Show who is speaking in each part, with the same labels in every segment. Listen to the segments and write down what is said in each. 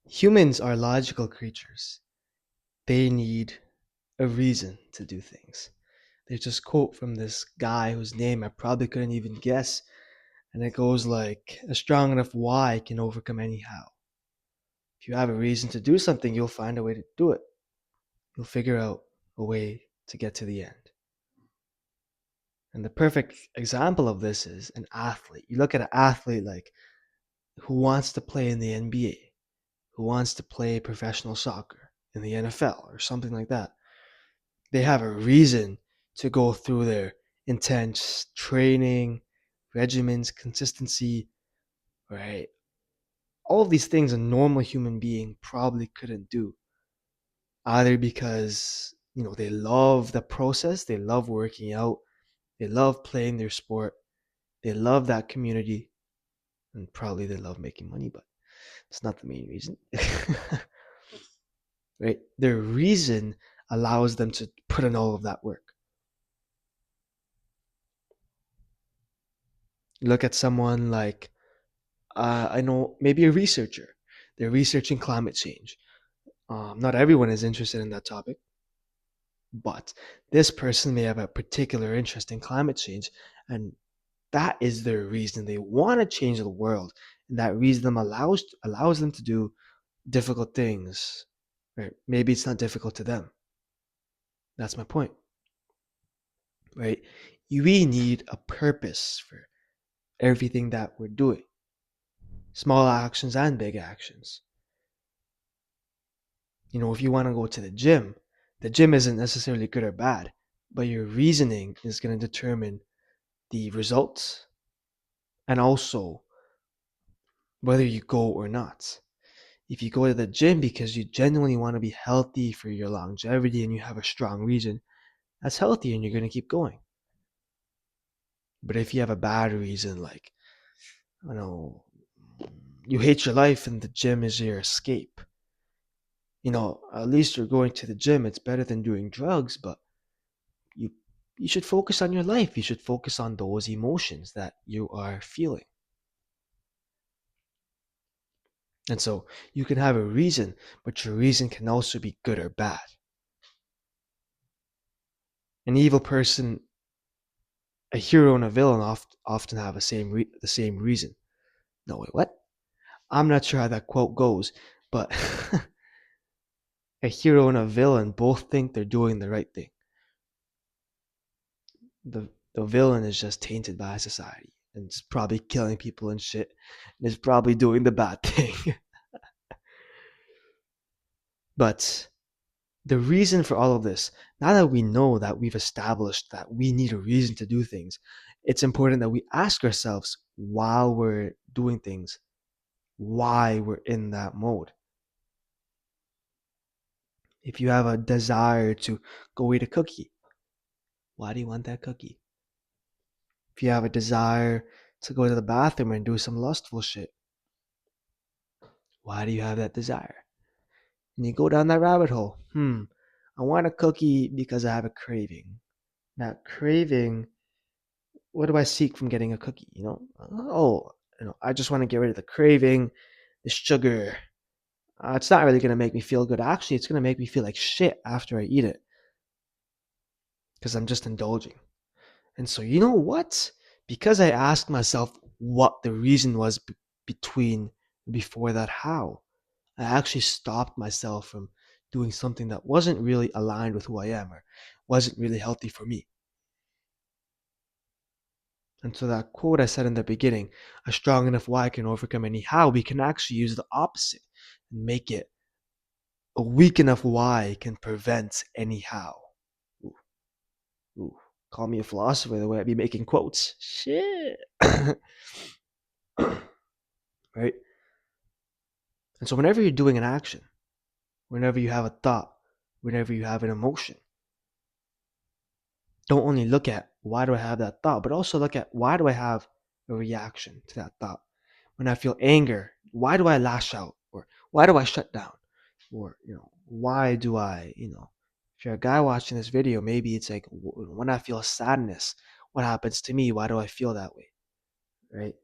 Speaker 1: Humans are logical creatures. They need a reason to do things. There's this quote from this guy whose name I probably couldn't even guess, and it goes like, a strong enough why can overcome any how. If you have a reason to do something, you'll find a way to do it. You'll figure out a way to get to the end. And the perfect example of this is an athlete. You look at an athlete like who wants to play in the NBA, who wants to play professional soccer in the NFL or something like that. They have a reason to go through their intense training, regimens, consistency, right? All of these things a normal human being probably couldn't do. Either because, they love the process, they love working out, they love playing their sport, they love that community, and probably they love making money, but it's not the main reason. Right? Their reason allows them to put in all of that work. Look at someone like, I know maybe a researcher. They're researching climate change. Not everyone is interested in that topic, but this person may have a particular interest in climate change, and that is their reason. They want to change the world, and that reason allows them to do difficult things. Right? Maybe it's not difficult to them. That's my point. Right? We need a purpose for everything that we're doing, small actions and big actions. If you want to go to the gym isn't necessarily good or bad, but your reasoning is going to determine the results and also whether you go or not. If you go to the gym because you genuinely want to be healthy for your longevity and you have a strong reason, that's healthy and you're going to keep going. But if you have a bad reason, like, I don't know, you hate your life and the gym is your escape, at least you're going to the gym. It's better than doing drugs, but you you should focus on your life. You should focus on those emotions that you are feeling. And so you can have a reason, but your reason can also be good or bad. An evil person, a hero, and a villain often have the same reason. No, wait, what? I'm not sure how that quote goes, but a hero and a villain both think they're doing the right thing. The villain is just tainted by society and is probably killing people and shit and is probably doing the bad thing. But the reason for all of this, now that we know that we've established that we need a reason to do things, it's important that we ask ourselves while we're doing things why we're in that mode. If you have a desire to go eat a cookie, why do you want that cookie? If you have a desire to go to the bathroom and do some lustful shit, why do you have that desire? And you go down that rabbit hole. I want a cookie because I have a craving. That craving, what do I seek from getting a cookie? Oh, I just want to get rid of the craving, the sugar. It's not really going to make me feel good. Actually, it's going to make me feel like shit after I eat it because I'm just indulging. And so, you know what? Because I asked myself what the reason was between before that how, I actually stopped myself from doing something that wasn't really aligned with who I am or wasn't really healthy for me. And so that quote I said in the beginning, a strong enough why can overcome any how, we can actually use the opposite and make it a weak enough why can prevent any how. Ooh, ooh. Call me a philosopher the way I be making quotes. Shit. Right? And so whenever you're doing an action, whenever you have a thought, whenever you have an emotion, don't only look at why do I have that thought, but also look at why do I have a reaction to that thought. When I feel anger, why do I lash out? Or why do I shut down? Or, why do I, if you're a guy watching this video, maybe it's like when I feel sadness, what happens to me? Why do I feel that way? Right?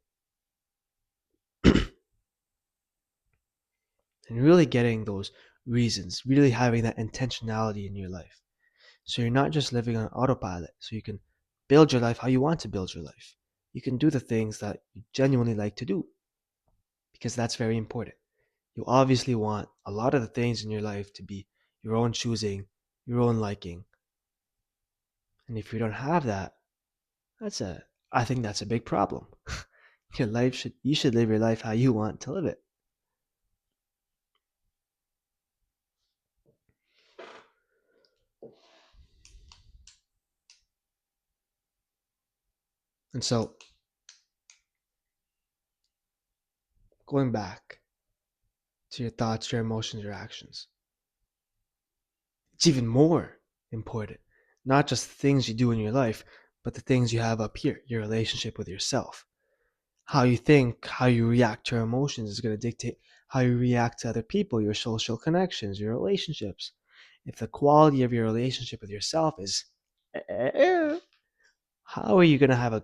Speaker 1: and really getting those reasons, really having that intentionality in your life. So you're not just living on autopilot, so you can build your life how you want to build your life. You can do the things that you genuinely like to do, because that's very important. You obviously want a lot of the things in your life to be your own choosing, your own liking. And if you don't have that, I think that's a big problem. You should live your life how you want to live it. And so, going back to your thoughts, your emotions, your actions, it's even more important. Not just the things you do in your life, but the things you have up here, your relationship with yourself. How you think, how you react to your emotions is going to dictate how you react to other people, your social connections, your relationships. If the quality of your relationship with yourself is, how are you going to have a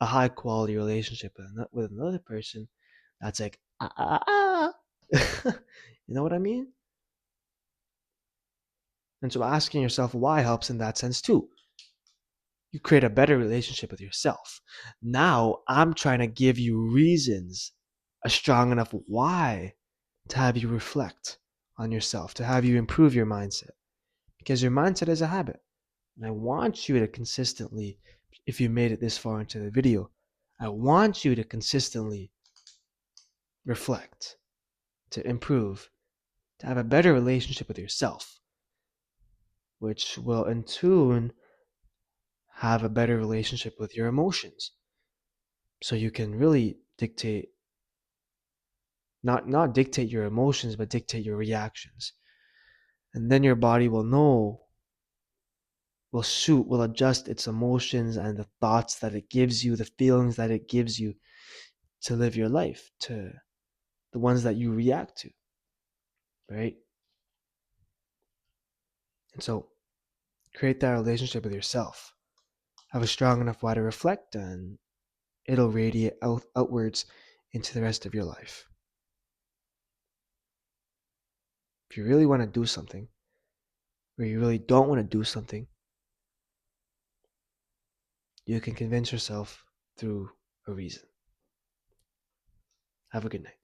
Speaker 1: high quality relationship with another person that's like, you know what I mean? And so asking yourself why helps in that sense too. You create a better relationship with yourself. Now I'm trying to give you reasons, a strong enough why to have you reflect on yourself, to have you improve your mindset. Because your mindset is a habit. And I want you to consistently, if you made it this far into the video, I want you to consistently reflect, to improve, to have a better relationship with yourself, which will in turn have a better relationship with your emotions. So you can really dictate, not dictate your emotions, but dictate your reactions. And then your body will know, will adjust its emotions and the thoughts that it gives you, the feelings that it gives you to live your life, to the ones that you react to, right? And so create that relationship with yourself. Have a strong enough why to reflect, and it'll radiate outwards into the rest of your life. If you really want to do something, or you really don't want to do something, you can convince yourself through a reason. Have a good night.